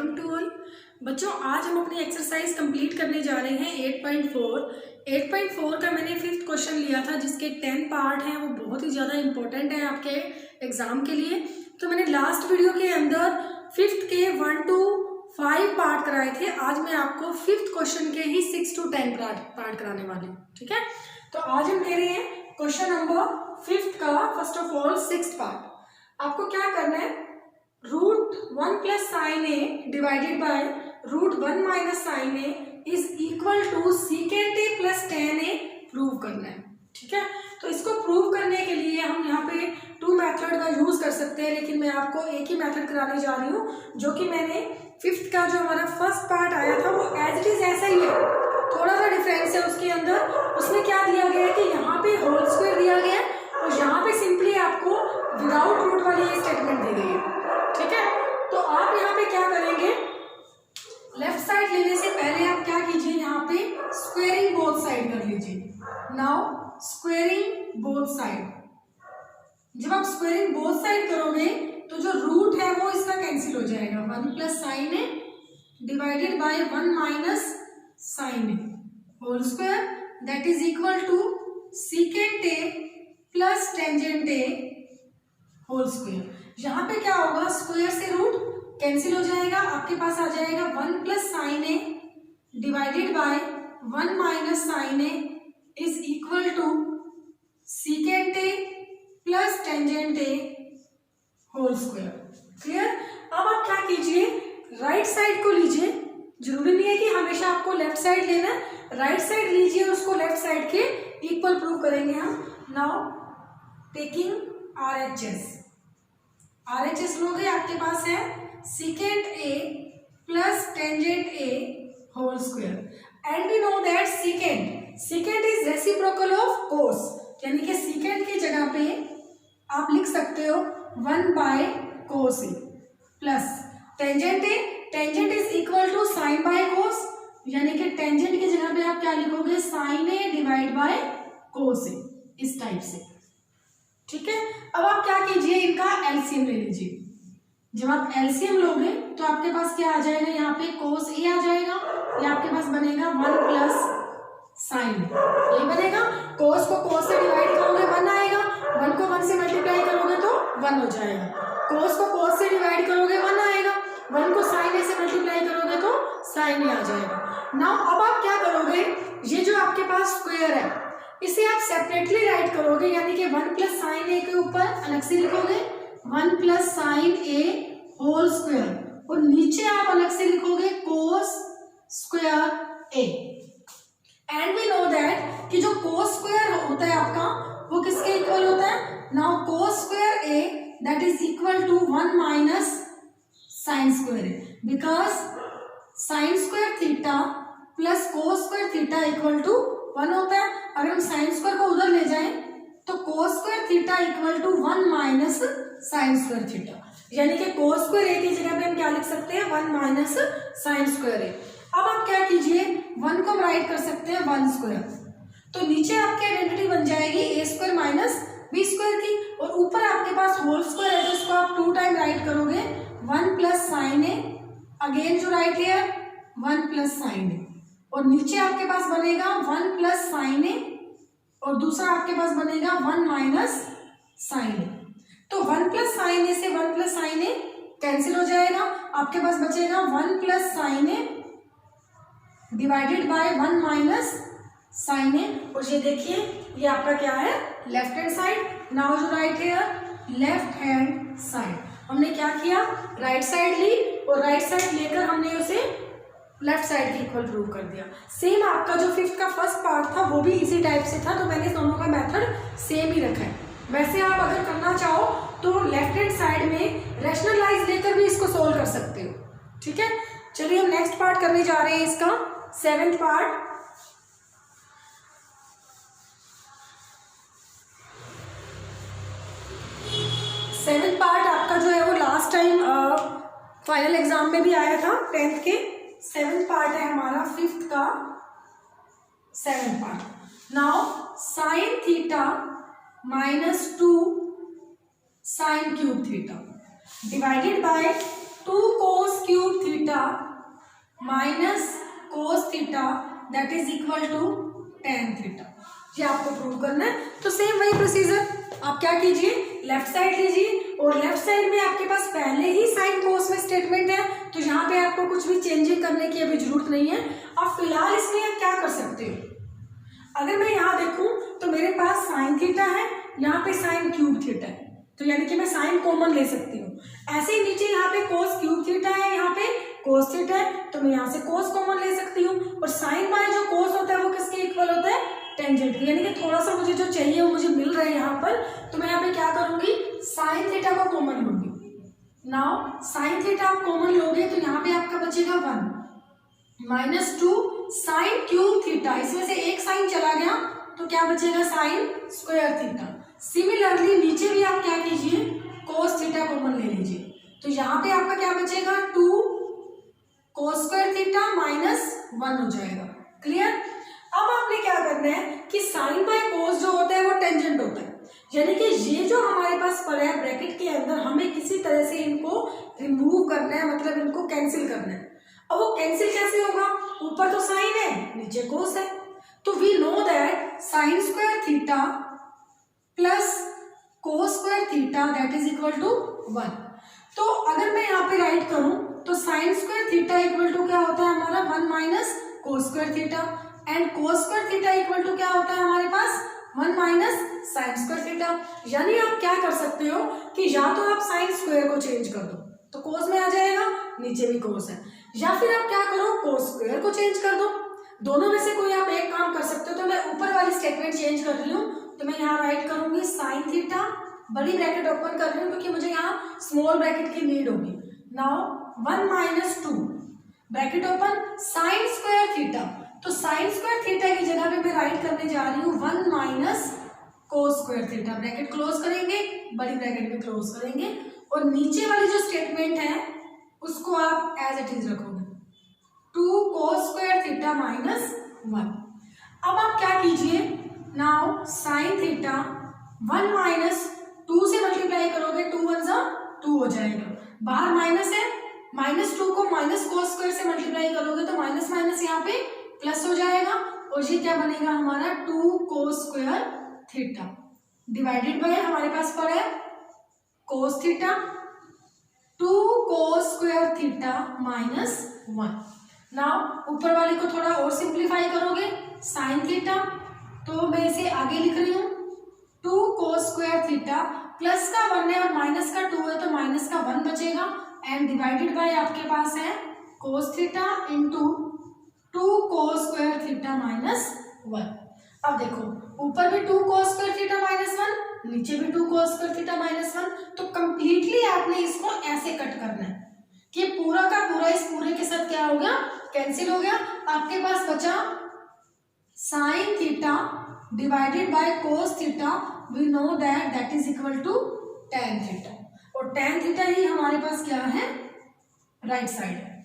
Welcome to all बच्चों। आज हम अपनी एक्सरसाइज कंप्लीट करने जा रहे हैं 8.4 का मैंने 5th क्वेश्चन लिया था जिसके 10 पार्ट हैं। वो बहुत ही ज़्यादा इंपॉर्टेंट है आपके एग्जाम के लिए। तो मैंने लास्ट वीडियो के अंदर 5th के 1 to 5 पार्ट कराए थे। आज मैं आपको 5th क्वेश्चन के ही 6 to 10 पार्ट कराने वाली हूँ। ठीक है, तो आज हम ले रहे हैं क्वेश्चन नंबर 5th का first of all 6th part. आपको क्या करना है, √1 + sin a divided by √1 - sin a is equal to secant a + tan a prove करना है। ठीक है, तो इसको प्रूव करने के लिए हम यहाँ पे 2 मेथड का यूज कर सकते हैं, लेकिन मैं आपको एक ही मेथड कराने जा रही हूँ जो कि मैंने 5th का जो हमारा फर्स्ट पार्ट आया था वो एज इट इज ऐसा ही है, थोड़ा सा डिफरेंस है उसके अंदर। उसमें क्या दिया गया है कि यहाँ पे होल स्क्वायर दिया गया है और यहाँ पे सिंपली आपको विदाउट रूट वाली ये स्टेटमेंट दी गई है। ठीक है, तो आप यहाँ पे क्या करेंगे, लेफ्ट साइड लेने से पहले आप क्या कीजिए, यहाँ पे स्क्वेयरिंग बोथ साइड कर लीजिए। नाउ स्क्वेयरिंग बोथ साइड, जब आप स्क्वेयरिंग बोथ साइड करोगे तो जो रूट है वो इसका कैंसिल हो जाएगा। 1 + sin a divided by 1 - sin a whole square that is equal to secant a + tangent a whole square. यहाँ पे क्या होगा, स्क्वायर से रूट कैंसिल हो जाएगा, आपके पास आ जाएगा 1 + sin a divided by 1 - sin a is equal to secant a + tangent a whole square. Clear. अब आप क्या कीजिए, राइट साइड को लीजिए, जरूरी नहीं है कि हमेशा आपको लेफ्ट साइड लेना है, राइट साइड लीजिए, उसको लेफ्ट साइड के इक्वल प्रूव करेंगे हम। नाउ टेकिंग RHS लोगे, आपके पास है secant a + tangent a whole square and we know that secant is reciprocal of cos, यानी कि secant की जगह पे आप लिख सकते हो 1/cos a plus tangent is equal to sin/cos, यानी कि tangent की जगह पे आप क्या लिखोगे, sin a divide by cos a, इस टाइप से। ठीक है, अब आप क्या कीजिए, इनका एलसीएम ले लीजिए। जब आप एलसीएम लोगे तो आपके पास क्या आ जाएगा, यहाँ पे cos a आ जाएगा, ये आपके पास बनेगा 1 + sin ये बनेगा। cos को cos से डिवाइड करोगे 1 आएगा, 1 को 1 से मल्टीप्लाई करोगे तो 1 हो जाएगा। cos को cos से डिवाइड करोगे 1 आएगा, 1 को sin a से मल्टीप्लाई करोगे तो sin a आ जाएगा। नाउ अब आप क्या करोगे, ये जो आपके पास स्क्वायर है इसे आप सेपरेटली राइट करोगे, यानी कि 1 + sin a के ऊपर अलग से लिखोगे 1 + sin a होल स्क्वायर और नीचे आप अलग से लिखोगे cos square a। And we know that कि जो cos स्क्वायर होता है आपका वो किसके इक्वल होता है। Now cos square a that is equal to 1 - sin square a, because sin square theta plus cos square theta equal to 1 होता है। अगर हम sin स्क्वायर को उधर ले जाएं तो cos square theta equal to 1 - sin square theta, यानी कि cos स्क्वायर a की जगह पे हम क्या लिख सकते हैं, 1 - sin स्क्वायर a। अब आप क्या कीजिए, 1 को हम राइट कर सकते हैं 1 स्क्वायर, तो नीचे आपकी आइडेंटिटी बन जाएगी a² - b² की, और ऊपर आपके पास होल स्क्वायर है तो इसको आप 2 टाइम राइट करोगे 1 + sin a, अगेन जो राइट है 1 + sin a, और नीचे आपके पास बनेगा 1 + sin a और दूसरा आपके पास बनेगा 1 - sin a। तो 1 + sin a से 1 + sin a कैंसिल हो जाएगा, आपके पास बचेगा 1 + sin a divided by 1 - sin a। और ये देखिए ये आपका क्या है, लेफ्ट हैंड साइड। नाउ जो राइट है लेफ्ट हैंड साइड, हमने क्या किया, राइट साइड ली और राइट साइड लेकर हमने उसे लेफ्ट साइड की इक्वल प्रूव कर दिया। सेम आपका जो 5th का फर्स्ट पार्ट था वो भी इसी टाइप से था, तो मैंने दोनों का मेथड सेम ही रखा है। वैसे आप अगर करना चाहो तो लेफ्ट हैंड साइड में रैशनलाइज लेकर भी इसको सोल्व कर सकते हो। ठीक है, चलिए हम नेक्स्ट पार्ट करने जा रहे हैं, इसका 7th पार्ट। सेवेंथ पार्ट आपका जो है वो लास्ट टाइम फाइनल एग्जाम में भी आया था 10th के। 7th पार्ट है हमारा 5th का 7th part. Now sin theta -2 sin³ theta divided by 2 cos³ theta theta minus cos theta that is equal to tan theta. ये आपको प्रूव करना है। तो सेम वही प्रोसीजर, आप क्या कीजिए, लेफ्ट साइड लीजिए और लेफ्ट साइड में आपके पास पहले ही साइन कोस में स्टेटमेंट है, तो यहाँ पे आपको कुछ भी चेंजिंग करने की अभी जरूरत नहीं है। अब फिलहाल इसमें आप क्या कर सकते हो, अगर मैं यहाँ देखूं तो मेरे पास साइन थीटा है, यहाँ पे साइन क्यूब थीटा है, तो यानी कि मैं साइन कॉमन ले सकती हूँ। ऐसे ही नीचे यहाँ पे कोस क्यूब थीटा है, यहाँ पे कोस थीटा है, तो मैं यहाँ से कोस कॉमन ले सकती हूँ। और साइन बाय जो कोस होता है वो किसके इक्वल होता है, टेंजेंट के, यानी कि थोड़ा सा मुझे जो चाहिए वो मुझे मिल रहा है यहाँ पर। तो मैं यहाँ पे क्या करूंगी, साइन थीटा को कॉमन लूंगी। नाउ साइन थीटा आप कॉमन लोगे तो यहाँ पे आपका बचेगा 1 माइनस 2 साइन क्यूब थीटा, इसमें से एक साइन चला गया तो क्या बचेगा, साइन स्क्वायर थीटा। सिमिलरली नीचे भी आप क्या कीजिए, कोस थीटा कॉमन ले लीजिए, तो यहाँ पे आपका क्या बचेगा, 2 कोस स्क्वायर थीटा माइनस 1 हो जाएगा। क्लियर। अब आपने क्या करना है कि साइन बाय कोस जो होता है वो टेंजेंट होता है, यानी कि ये जो हमारे पास पड़ा है ब्रैकेट के अंदर, हमें किसी तरह से इनको रिमूव करना है, मतलब इनको कैंसिल करना है। अब वो कैंसिल कैसे होगा, ऊपर तो साइन है नीचे कोस है, तो we know that sine square theta plus cos square theta that is equal to 1। तो अगर मैं यहाँ पे राइट करूं तो sine square theta equal to क्या होता है हमारा, 1 minus cos square theta, and cos square theta equal to क्या होता है हमारे पास, 1 माइनस साइन स्क्वायर थीटा। यानी आप क्या कर सकते हो कि या तो आप साइन स्क्वायर को चेंज कर दो तो कोस में आ जाएगा, नीचे भी कोस है, या फिर आप क्या करो, कोस स्क्वायर को चेंज कर दो। दोनों में से कोई आप एक काम कर सकते हो। तो मैं ऊपर वाली स्टेटमेंट चेंज कर रही हूँ, तो मैं यहाँ राइट करूंगी साइन थीटा, बड़ी ब्रैकेट ओपन कर रही हूँ क्योंकि मुझे यहाँ स्मॉल ब्रैकेट की नीड होगी। Now 1 minus 2 bracket open sign square theta, तो साइन स्क्वायर थीटा की जगह पे मैं राइट करने जा रही हूँ 1 minus cos square theta, bracket close करेंगे, बड़ी ब्रैकेट भी क्लोज करेंगे, और नीचे वाली जो स्टेटमेंट है उसको आप एज इट इज रखोगे, 2 कोस स्क्वायर थीटा माइनस 1। अब आप क्या कीजिए, नाउ साइन थीटा 1 माइनस 2 से मल्टीप्लाई करोगे, 2 1 जा 2 हो जाएगा, बाहर माइनस है, माइनस 2 को माइनस कोस स्क्वायर से मल्टीप्लाई करोगे तो माइनस माइनस यहाँ पे प्लस हो जाएगा, और ये क्या बनेगा हमारा, 2 कोस स्क्वायर थीटा डिवाइडेड बाय हमारे पास पड़ा है कोस थीटा, 2 कोस स्क्वायर थीटा माइनस 1। नाउ ऊपर वाले को थोड़ा और सिंप्लीफाई करोगे, साइन थीटा, तो मैं इसे आगे लिख रही हूँ 2 कोस स्क्वायर थीटा, प्लस का 1 है और माइनस का 2 है तो माइनस का 1 बचेगा, एंड डिवाइडेड बाय आपके पास है कोस थीटा इंटू 2 कोस स्क्वायर थीटा माइनस 1। अब देखो ऊपर भी 2 कोस स्क्वायर थीटा माइनस 1, नीचे भी 2 कोस स्क्वायर थीटा माइनस 1, तो कंप्लीटली आपने इसको ऐसे कट करना है कि पूरा का पूरा इस पूरे के साथ क्या हो गया, कैंसिल हो गया। आपके पास बचा sine theta divided by cos theta, we know that that is equal to tan theta, और टेन थीटा ही हमारे पास क्या है, राइट साइड है।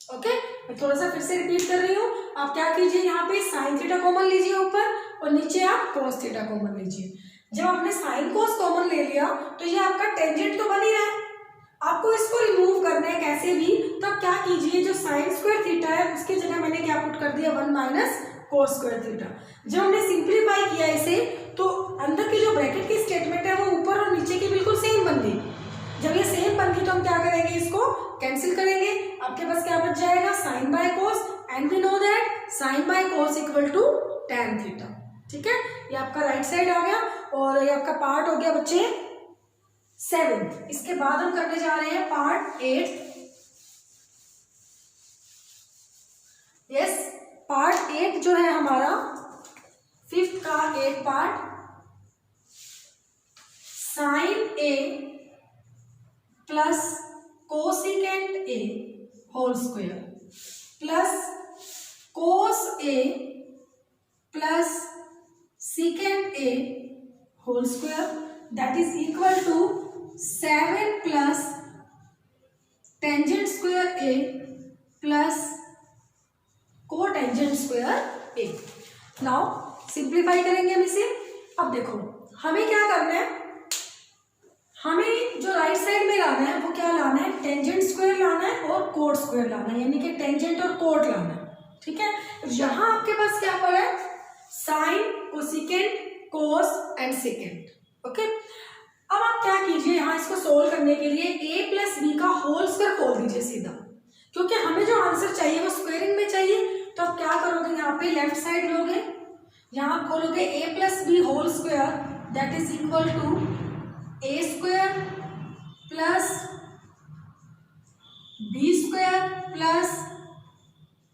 ओके, मैं थोड़ा सा फिर से रिपीट कर रही हूँ। आप क्या कीजिए, यहाँ पे साइन थीटा कॉमन लीजिए ऊपर, और नीचे आप कोस थीटा कॉमन लीजिए। जब आपने साइन कोस कॉमन ले लिया तो ये आपका टेंजेंट तो बन ही रहा है, आपको इसको रिमूव करना है कैसे भी। तो आप क्या कीजिए, जो साइन स्क्वायर थीटा है उसकी जगह मैंने क्या पुट कर दिया, 1 माइनस कोस स्क्वायर थीटा। जब हमने सिंप्लीफाई किया इसे तो अंदर की जो ब्रैकेट की स्टेटमेंट है वो ऊपर और नीचे की बिल्कुल सेम बन गई। जब ये सेम बन गई तो हम क्या करेंगे, इसको कैंसिल करेंगे। आपके पास क्या बच जाएगा, sine by cos, and we know that sine by cos equal to tan theta. ठीक है, ये आपका राइट साइड आ गया, और ये आपका पार्ट हो गया बच्चे 7। इसके बाद हम करने जा रहे हैं पार्ट 8। यस, पार्ट 8 जो है हमारा 5th का 8 part, sine a plus cosecant a whole square plus cos a plus secant a whole square that is equal to 7 plus tangent square a plus cotangent square a. Now simplify करेंगे हम इसे। अब देखो हमें क्या करना है, हमें जो राइट साइड में लाना है वो क्या लाना है, टेंजेंट स्क्वायर लाना है और कोट स्क्वायर लाना है, यानी कि टेंजेंट और कोट लाना है, ठीक है। यहाँ आपके पास क्या पड़ा है, sine, cosecant, cos and secant, okay. अब आप क्या कीजिए, यहाँ इसको सोल्व करने के लिए a प्लस बी का होल स्क्वायर खोल दीजिए सीधा, क्योंकि हमें जो आंसर चाहिए वो स्क्वायरिंग में चाहिए। तो आप क्या करोगे, यहाँ पे लेफ्ट साइड लोगे, यहाँ आप खोलोगे a plus b whole square that is equal to a square plus b square plus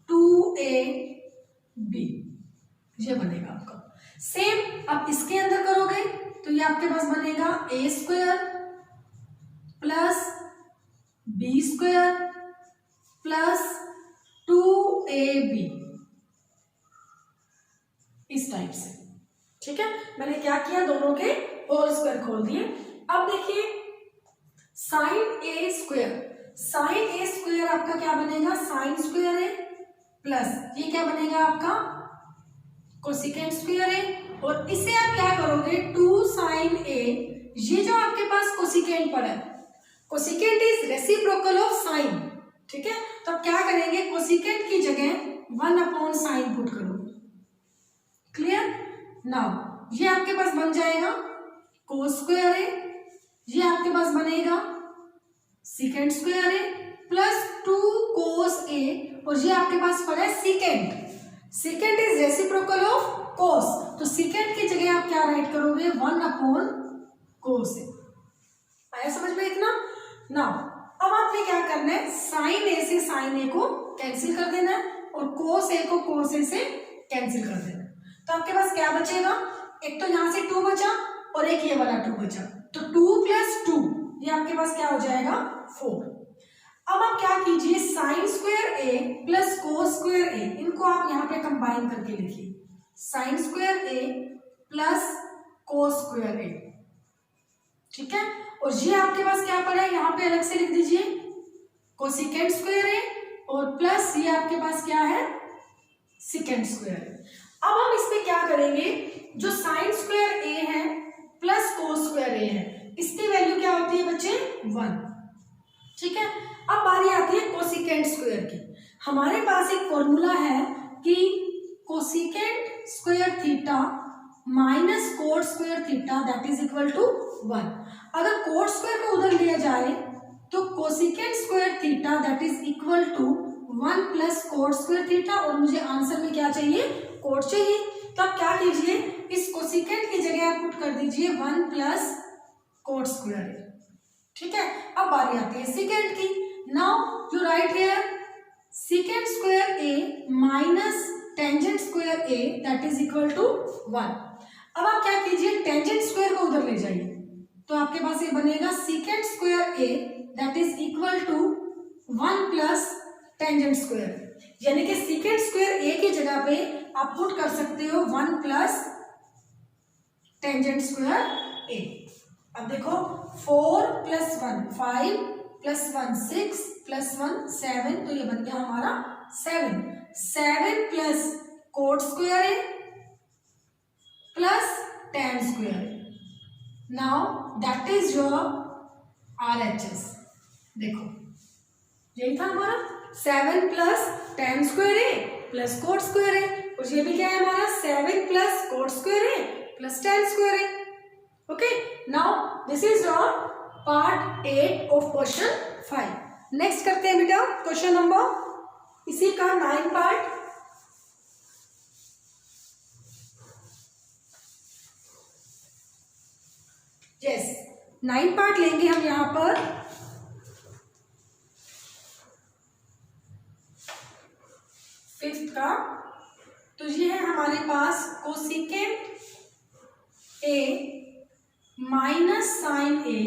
2ab, ये बनेगा आपका। सेम आप इसके अंदर करोगे तो ये आपके पास बनेगा a square plus b square plus 2ab, इस टाइप से, ठीक है। मैंने क्या किया, दोनों के होल स्क्वायर खोल दिए। अब देखिए साइन ए स्क्वायर आपका क्या बनेगा, साइन स्क्वायर है प्लस ये क्या बनेगा आपका कोसिकेंट स्क्वायर है, और इसे आप क्या करोगे 2 साइन ए, ये जो आपके पास कोसिकेंट पड़ा है, cosecant is reciprocal of sine, ठीक है। तो आप क्या करेंगे, कोसिकेंट की जगह 1 अपॉन साइन पुट करोगे, क्लियर। नाउ ये आपके पास बन जाएगा कोस स्क्वायर है, ये आपके पास बनेगा सीकेंट स्क्वायर है प्लस 2 कोस ए, और ये आपके पास पड़ा है secant, secant is reciprocal of cos, तो सीकेंट की जगह आप क्या राइट करोगे 1 अपॉन कोस ए। आया समझ में इतना। नाउ अब आपने क्या करना है, साइन ए से साइन ए को कैंसिल कर देना है और कोस ए को कोस ए से कैंसिल कर देना है। तो आपके पास क्या बचेगा, एक तो यहाँ से 2 बचा और एक ये वाला 2 बचा, तो 2 प्लस 2 ये आपके पास क्या हो जाएगा 4। अब आप क्या कीजिए, sign square a plus cos square ए, इनको आप यहाँ पे कंबाइन करके लिखिए, sign square a plus cos square ए, ठीक है। और ये आपके पास क्या पड़ा है, यहाँ पे अलग से लिख दीजिए कोसिकेंट स्क्वायर ए और प्लस ये आपके पास क्या है सेकेंड स्क्वायर है। अब हम इस पे क्या करेंगे, जो साइन स्क्वायर ए है प्लस कोस स्क्वायर ए है, इसकी वैल्यू क्या होती है बच्चे 1, ठीक है। अब बारी आती है कोसिकेंट स्क्वायर की। हमारे पास एक फॉर्मूला है कि cosecant square theta minus cot square theta that is equal to 1। अगर कोट स्क्वायर को उधर लिया जाए तो cosecant square theta that is equal to 1 plus cot square theta, और मुझे आंसर में क्या चाहिए, कोट चाहिए। तो आप क्या कीजिए, इस कोसिकेंट की जगह आप पुट कर दीजिए 1 प्लस कोट स्क्वायर, ठीक है। अब बारी आती है सेकेंड की। Now you write here secant square a minus tangent square a that is equal to 1। अब आप क्या कीजिए, टेंजेंट स्क्वायर को उधर ले जाइए, तो आपके पास ये बनेगा secant square a that is equal to 1 plus tangent square, यानी कि सेकेंड स्क्वायर ए की जगह पे आप पुट कर सकते हो 1 प्लस टेंजेंट स्क्वायर ए। अब देखो 4 प्लस 1 5 प्लस 1 6 प्लस 1 7, तो ये बन गया हमारा 7 plus cot square a plus ten square a. Now that is your RHS। देखो यही था हमारा 7 plus ten square a plus cot square ए, और ये भी क्या है हमारा 7 plus cot square a plus ten square A. Okay, now this is your part 8 of question 5। Next करते हैं बेटा क्वेश्चन नंबर इसी का 9 पार्ट। यस 9 पार्ट लेंगे हम यहाँ पर। फिफ्थ का तो ये है हमारे पास cosecant A minus sine A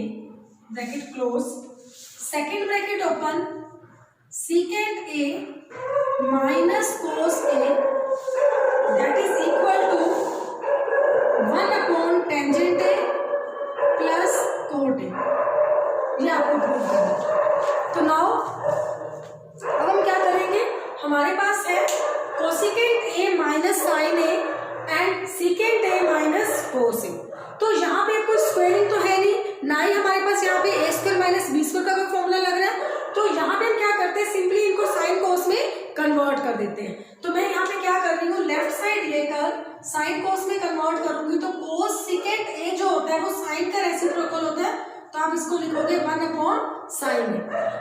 bracket close, second bracket open, secant A minus cos A that is equal to 1 upon tangent A plus cot A. ये आपको प्रूव करना है। तो नाउ अब हम क्या करेंगे, हमारे पास है cosecant A minus sine A and secant A minus cos A. तो यहाँ पे कोई स्क्वायरिंग तो है नहीं, ना ही हमारे पास यहाँ पे ए स्क्वायर माइनस बी स्क्वायर का कोई फॉर्मूला लग रहा है। तो यहाँ पे हम क्या करते हैं, सिंपली देते हैं। तो मैं यहाँ पे क्या कर रही हूँ, लेफ्ट साइड लेकर साइन कोस में कन्वर्ट करूंगी, तो कोस सिकेंट ए जो होता है वो साइन का रेसिप्रोकल होता है, तो आप इसको लिखोगे 1/sin ए,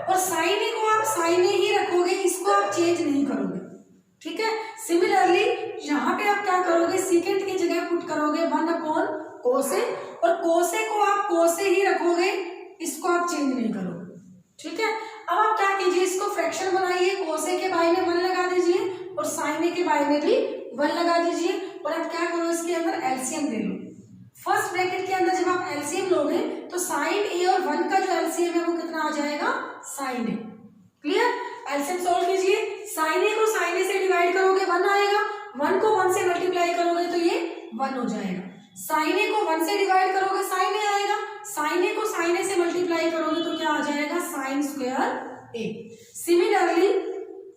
और साइन ए को आप साइन ए ही रखोगे, इसको आप चेंज नहीं करोगे, ठीक है। सिमिलरली यहाँ पे आप क्या करोगे, सिकेंट की जगह पुट करोगे 1/cos ए, और cos ए को आप cos ए ही रखोगे, इसको आप चेंज नहीं करोगे, ठीक है। अब आप क्या कीजिए, इसको फ्रैक्शन बनाइए, cos ए के बाई में 1 लगा दीजिए और sin ए के बाई में भी 1 लगा दीजिए, और अब क्या करो, इसके अंदर एलसीएम ले लो। फर्स्ट ब्रैकेट के अंदर जब आप एलसीएम लोगे तो sin ए और 1 का जो एलसीएम है वो कितना आ जाएगा, sin ए। क्लियर, एलसीएम सोल्व कीजिए, sin ए को sin ए से डिवाइड करोगे 1 आएगा, 1 को 1 से मल्टीप्लाई करोगे तो ये 1 हो जाएगा, sin ए को 1 से डिवाइड करोगे sin ए आएगा, sin ए को sin ए से मल्टीप्लाई करोगे तो क्या आ जाएगा, sin स्क्वायर ए। सिमिलरली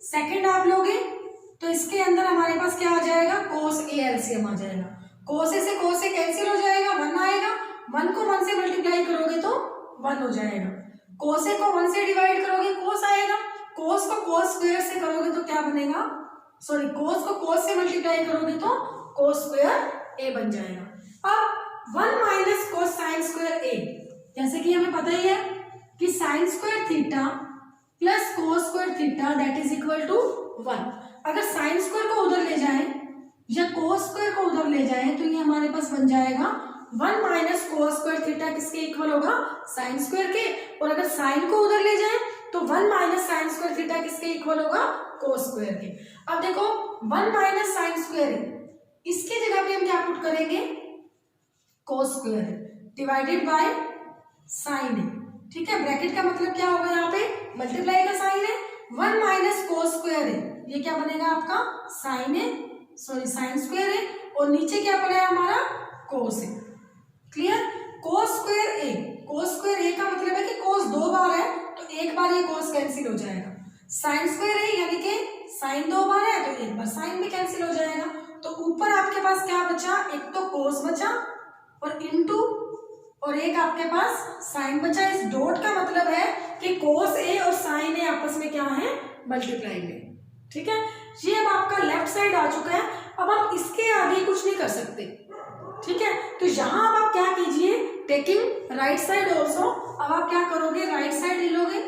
सेकंड आप लोगे तो इसके अंदर हमारे पास क्या आ जाएगा, cos ए एलसीएम आ जाएगा, cos ए से cos ए कैंसिल हो जाएगा, 1 आएगा, 1 को 1 से मल्टीप्लाई करोगे तो 1 हो जाएगा, cos ए को 1 से डिवाइड करोगे cos आएगा, cos को cos स्क्वायर से करोगे तो क्या बनेगा, सॉरी cos को cos से मल्टीप्लाई करोगे तो cos स्क्वायर ए बन जाएगा। अब 1 minus cos sine square a, जैसे कि हमें पता ही है कि sine square theta plus cos square theta that is equal to 1। अगर साइन स्क्वायर को उधर ले जाएं या cos स्क्वायर को उधर ले जाएं तो ये हमारे पास बन जाएगा 1 माइनस cos स्क्वायर थीटा किसके इक्वल होगा, साइन स्क्वायर के, और अगर साइन को उधर ले जाएं तो 1 माइनस साइन स्क्वायर थीटा किसके इक्वल होगा, cos स्क्वायर के। अब देखो 1 माइनस साइन स्क्वायर, इसके जगह पे हम क्या पुट करेंगे, cos square divided by sine ए, ठीक है। ब्रैकेट का मतलब क्या होगा, यहाँ पे मल्टीप्लाई का साइन है, 1 माइनस cos स्क्वायर है, ये क्या बनेगा आपका साइन है, सॉरी साइन स्क्वायर है, और नीचे क्या पड़ा है हमारा cos है। क्लियर, cos स्क्वायर ए, cos स्क्वायर ए का मतलब है कि cos 2 बार है तो एक बार ये cos कैंसिल हो जाएगा, साइन स्क्वायर ए यानी कि साइन 2 बार है तो एक बार साइन भी कैंसिल हो जाएगा, तो ऊपर आपके पास क्या बचा, एक तो cos बचा और इनटू, और एक आपके पास साइन बचा। इस डॉट का मतलब है कि cos ए और साइन ए आपस में क्या है, मल्टीप्लाई में, ठीक है। ये अब आपका लेफ्ट साइड आ चुका है, अब आप इसके आगे कुछ नहीं कर सकते, ठीक है। तो यहाँ अब आप क्या कीजिए, टेकिंग राइट साइड ऑल्सो, अब आप क्या करोगे, राइट साइड ले लोगे,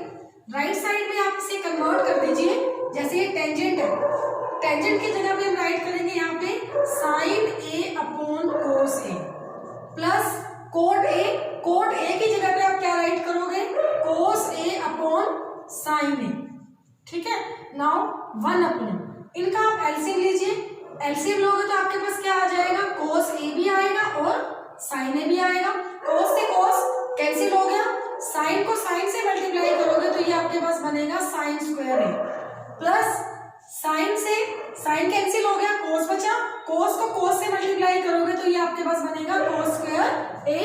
राइट साइड में आप इसे कन्वर्ट कर दीजिए, जैसे ये टेंजेंट है, टेंजेंट की जगह पे हम राइट करेंगे यहाँ पे sine a upon cos a plus cot a, cot a की जगह पे आप क्या राइट करोगे, cos ए अपॉन साइन ए, ठीक है। नाउ 1 अपॉन, इनका आप एलसीएम लीजिए, एलसीएम लोगे तो आपके पास क्या आ जाएगा, cos ए भी आएगा और साइन ए भी आएगा, cos से cos कैंसिल हो गया, साइन को साइन से मल्टीप्लाई करोगे तो ये आपके पास बनेगा sign square a, plus sign से साइन कैंसिल हो गया, cos बचा, cos को cos से मल्टीप्लाई करोगे तो ये आपके पास बनेगा cos square A,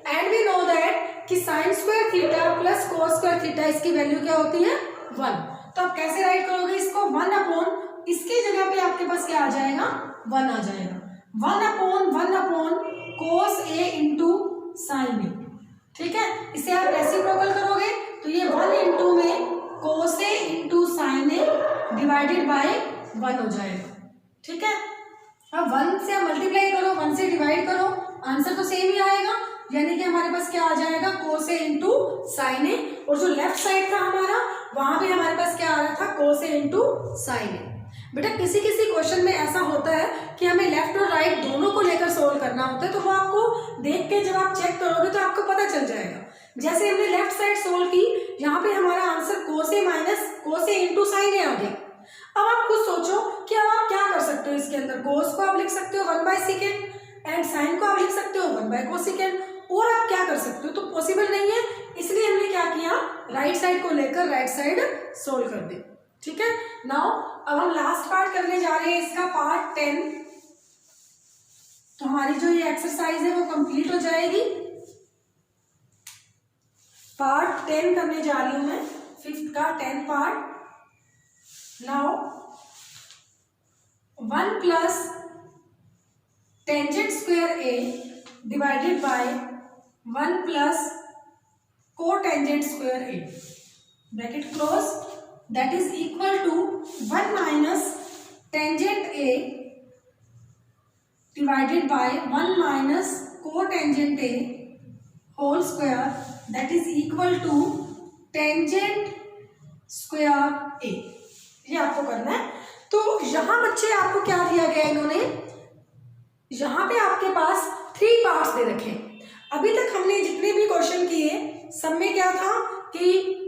and we know that कि sine square theta plus cos square theta इसकी वैल्यू क्या होती है, 1। तो आप कैसे राइट करोगे इसको, 1 अपॉन, इसकी जगह पे आपके पास क्या आ जाएगा, 1 आ जाएगा, 1 अपॉन cos ए इंटू साइन ए, ठीक है। इसे आप रेसिप्रोकल करोगे तो ये 1 इंटू में cos A into sine A divided by 1 हो जाएगा, ठीक है। अब 1 से आप मल्टीप्लाई करो, 1 से डिवाइड करो, आंसर तो सेम ही आएगा, यानी कि हमारे पास क्या आ जाएगा, cos ए इंटू साइन ए, और जो लेफ्ट साइड था हमारा वहां पे हमारे पास क्या आ रहा था, cos ए इंटू साइन ए। बेटा किसी किसी क्वेश्चन में ऐसा होता है कि हमें लेफ्ट और राइट दोनों को लेकर सोल्व करना होता है, तो वो आपको देख के जब आप चेक करोगे तो आपको पता चल जाएगा। जैसे हमने लेफ्ट साइड सोल्व की, यहाँ पे हमारा आंसर cos ए माइनस cos ए इंटू साइन ए आ गया। अब आप खुद सोचो कि अब आप क्या कर सकते हो, इसके अंदर cos को आप लिख सकते हो 1/sec एंड साइन को आप लिख सकते हो 1/cosec, और आप क्या कर सकते हो, तो पॉसिबल नहीं है, इसलिए हमने क्या किया, राइट साइड को लेकर राइट साइड सोल्व कर दे, ठीक है। नाउ अब हम लास्ट पार्ट करने जा रहे हैं, इसका पार्ट 10, तो हमारी जो ये एक्सरसाइज है वो कंप्लीट हो जाएगी। पार्ट 10 करने जा रही हूं मैं, 5th का 10th part. Now 1 plus tangent square A divided by 1 plus cotangent square A, bracket close, that is equal to 1 minus tangent A divided by 1 minus cotangent A whole square that is equal to tangent square A. ये आपको करना है। तो यहां बच्चे आपको क्या दिया गया, इन्होंने यहां पे आपके पास 3 पार्ट्स दे रखे। अभी तक हमने जितने भी क्वेश्चन किए सब में क्या था कि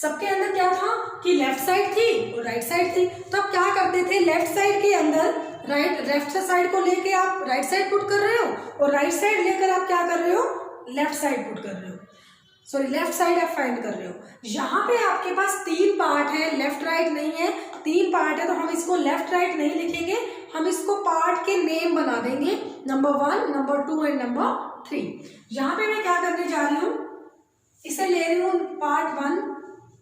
सबके अंदर क्या था कि लेफ्ट साइड थी और राइट साइड थी। तो आप क्या करते थे, लेफ्ट साइड के अंदर लेफ्ट साइड को लेके आप राइट साइड पुट कर रहे हो और राइट साइड लेकर आप क्या कर रहे हो, लेफ्ट साइड पुट कर रहे हो, सॉरी लेफ्ट साइड आप फाइंड कर रहे हो। यहाँ पे आपके पास 3 पार्ट है, लेफ्ट राइट नहीं है, 3 पार्ट है। तो हम इसको लेफ्ट राइट नहीं लिखेंगे, हम इसको पार्ट के नेम बना देंगे, नंबर 1, नंबर 2 एंड नंबर 3। यहाँ पे मैं क्या करने जा रही हूँ, इसे ले रही हूँ पार्ट 1,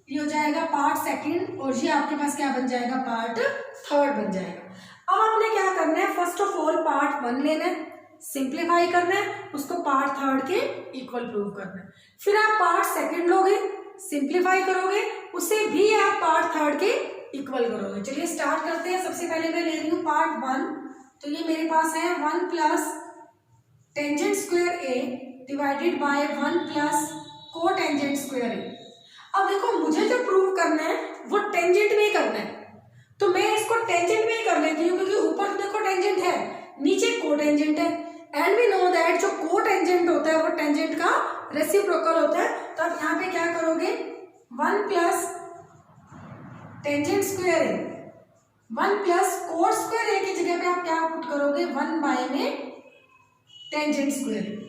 ये हो जाएगा पार्ट 2 और ये आपके पास क्या बन जाएगा, पार्ट 3 बन जाएगा। अब आपने क्या करना है, फर्स्ट ऑफ ऑल पार्ट 1 लेना है, सिंप्लीफाई करना है, उसको पार्ट 3 के इक्वल प्रूव करना है। फिर आप पार्ट 2 लोगे, सिंप्लीफाई करोगे, उसे भी आप पार्ट 3 के इक्वल करोगे। चलिए स्टार्ट करते हैं। सबसे पहले मैं ले रही हूँ पार्ट 1, तो ये मेरे पास है 1 plus tangent square A divided by 1 plus cotangent square A. अब देखो मुझे जो प्रूव करना है वो टेंजेंट में ही करना है, तो मैं इसको टेंजेंट में ही कर लेती हूँ, क्योंकि ऊपर देखो टेंजेंट है, नीचे कोटेंजेंट है, एंड वी नो दैट जो कोटेंजेंट होता है वो टेंजेंट का रेसिप्रोकल होता है। तो आप यहाँ पे क्या करोगे, 1 प्लस टेंजेंट स्क्वायर ए, 1 प्लस कोट स्क्वायर ए की जगह पे आप क्या पुट करोगे, 1 बाय में टेंजेंट स्क्वायर ए,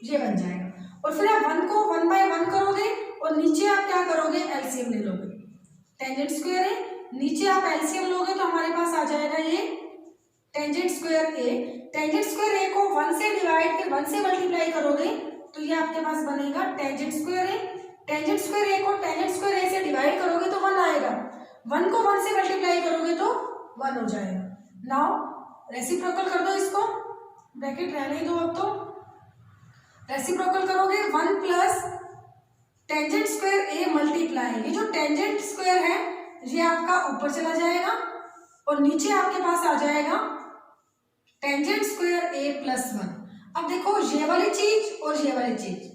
ये बन जाएगा। और फिर आप 1 को 1 बाय 1 करोगे और नीचे आप क्या करोगे, एलसीएम ले लोगे, टेंजेंट स्क्वायर ए, नीचे आप एलसीएम लोगे तो हमारे पास आ जाएगा ये टेंजेंट स्क्वायर ए। टेंजेंट स्क्वायर ए को 1 से डिवाइड फिर 1 से मल्टीप्लाई करोगे तो ये आपके पास बनेगा टेंजेंट स्क्वायर ए। टेंजेंट स्क्वायर ए को टेंजेंट स्क्वायर ए से डिवाइड करोगे तो 1 आएगा, 1 को 1 से मल्टीप्लाई करोगे तो 1 हो जाएगा। नाउ रेसिप्रोकल कर दो इसको, ब्रैकेट रहने ही दो। अब तो रेसिप्रोकल करोगे 1 plus tangent square A multiply, ये जो टेंजेंट स्क्वायर है ये आपका ऊपर चला जाएगा और नीचे आपके पास आ जाएगा टेंजेंट स्क्वायर ए प्लस 1। अब देखो ये वाली चीज और ये वाली चीज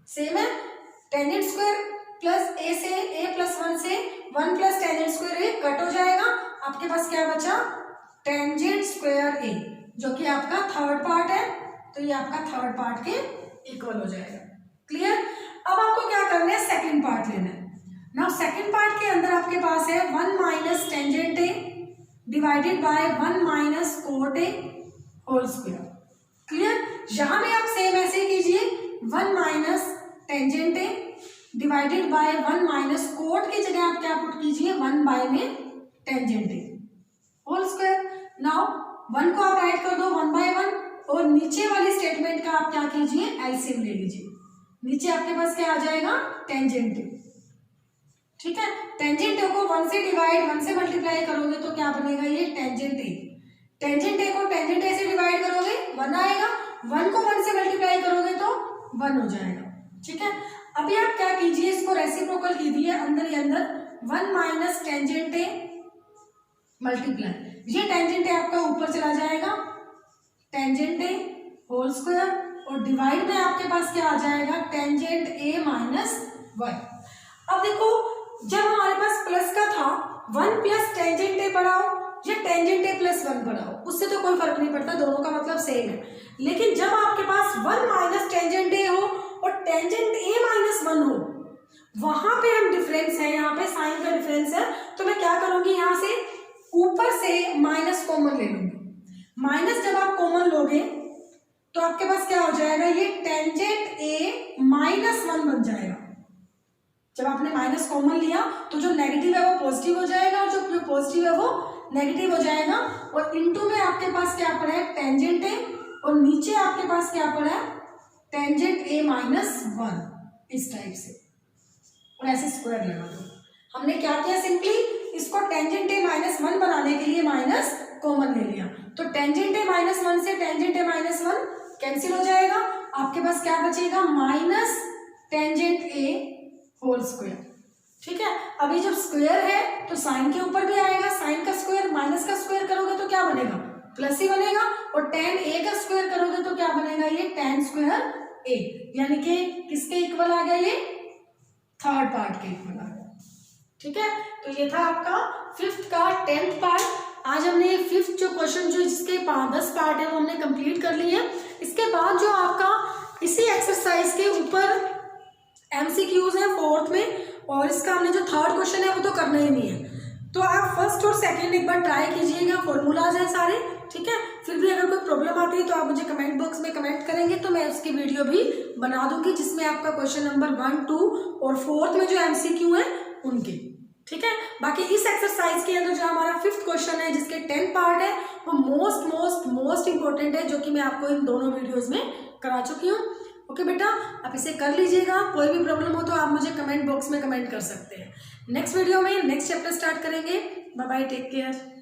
सेम है, टेंजेंट स्क्वायर प्लस ए से ए प्लस 1 से 1 प्लस टेंजेंट स्क्वायर ए कट हो जाएगा, आपके पास क्या बचा, टेंजेंट स्क्वायर ए, जो कि आपका 3rd पार्ट है, तो ये आपका 3rd पार्ट के इक्वल हो जाएगा। क्लियर। अब आपको क्या करना है, 2nd पार्ट लेना है। नाउ 2nd पार्ट के अंदर आपके पास है 1 minus tangent A divided by 1 minus cot a whole square. Clear. यहां में आप सेम ऐसे कीजिए, 1 minus tangent A divided by 1 minus cot की जगह आप क्या पुट कीजिए, 1 बाय में tangent a whole square. Now 1 को आप ऐड कर दो 1 बाय 1 और नीचे वाली स्टेटमेंट का आप क्या कीजिए, एलसीएम ले लीजिए, नीचे आपके पास क्या आ जाएगा, टेंजेंट ए। ठीक है, टेंजेंट ए को 1 से डिवाइड 1 से मल्टीप्लाई करोगे तो क्या बनेगा, ये टेंजेंट ए। टेंजेंट ए को टेंजेंट ए से डिवाइड करोगे 1 आएगा, 1 को 1 से मल्टीप्लाई करोगे तो 1 हो जाएगा। ठीक है, अभी आप क्या कीजिए, इसको रेसिप्रोकल कीजिए, अंदर ही अंदर 1 माइनस टेंजेंट ए मल्टीप्लाई, ये टेंजेंट ए आपका ऊपर चला जाएगा, टेंजेंट ए होल स्क्वायर, और डिवाइड में आपके पास क्या आ जाएगा, टेंजेंट ए माइनस 1। अब देखो जब हमारे पास प्लस का था 1 प्लस टेंजेंट ए पढ़ाओ या टेंजेंट ए प्लस 1 पढ़ाओ, उससे तो कोई फर्क नहीं पड़ता, दोनों का मतलब सेम है। लेकिन जब आपके पास 1 माइनस टेंजेंट ए हो और टेंजेंट ए माइनस 1 हो, वहां पे हम डिफरेंस है, यहाँ पे साइन का डिफरेंस है, तो मैं क्या करूंगी, यहाँ से ऊपर से माइनस कॉमन ले लूंगी। माइनस जब आप कॉमन लोगे तो आपके पास क्या हो जाएगा, ये टेंजेंट ए माइनस 1 बन जाएगा। जब आपने माइनस कॉमन लिया तो जो नेगेटिव है वो पॉजिटिव हो जाएगा और जो पॉजिटिव है वो नेगेटिव हो जाएगा, और इनटू में आपके पास क्या पड़ा है, टेंजेंट ए, और नीचे आपके पास क्या पड़ा है, टेंजेंट ए माइनस 1, इस टाइप से, और ऐसे स्क्वायर लगा दो। हमने क्या किया, सिंपली इसको टेंजेंट ए माइनस 1 बनाने के लिए माइनस कॉमन ले लिया, तो टेंजेंट ए माइनस 1 से टेंजेंट ए माइनस 1 कैंसिल हो जाएगा, आपके पास क्या बचेगा, minus tangent a whole square. ठीक है। अभी जब स्क्वायर है तो साइन के ऊपर भी आएगा, साइन का स्क्वायर माइनस का स्क्वायर करोगे तो क्या बनेगा, प्लस ही बनेगा, और tan a का स्क्वायर करोगे तो क्या बनेगा, ये tan स्क्वायर a, यानी कि किसके इक्वल आ गया, ये थर्ड पार्ट के इक्वल आ गया। ठीक है, तो ये था आपका फिफ्थ का 10th पार्ट। आज हमने ये फिफ्थ जो क्वेश्चन जो जिसके 10 पार्ट है वो हमने कंप्लीट कर लिए। इसके बाद जो आपका इसी एक्सरसाइज के ऊपर MCQs है फोर्थ में, और इसका हमने जो थर्ड क्वेश्चन है वो तो करना ही नहीं है, तो आप फर्स्ट और सेकंड एक बार ट्राई कीजिएगा, फॉर्मूलाज है सारे। ठीक है, फिर भी अगर कोई प्रॉब्लम आती है तो आप मुझे कमेंट बॉक्स में कमेंट करेंगे तो मैं उसकी वीडियो भी बना दूंगी जिसमें आपका क्वेश्चन नंबर 1, 2 और फोर्थ में जो MCQ है उनके। ठीक है, बाकी इस एक्सरसाइज के अंदर जो हमारा फिफ्थ क्वेश्चन है जिसके 10 पार्ट है वो मोस्ट इंपॉर्टेंट है, जो कि मैं आपको इन दोनों वीडियोज में करा चुकी हूँ। ओके बेटा, आप इसे कर लीजिएगा, कोई भी प्रॉब्लम हो तो आप मुझे कमेंट बॉक्स में कमेंट कर सकते हैं। नेक्स्ट वीडियो में नेक्स्ट चैप्टर स्टार्ट करेंगे। Bye bye, take care.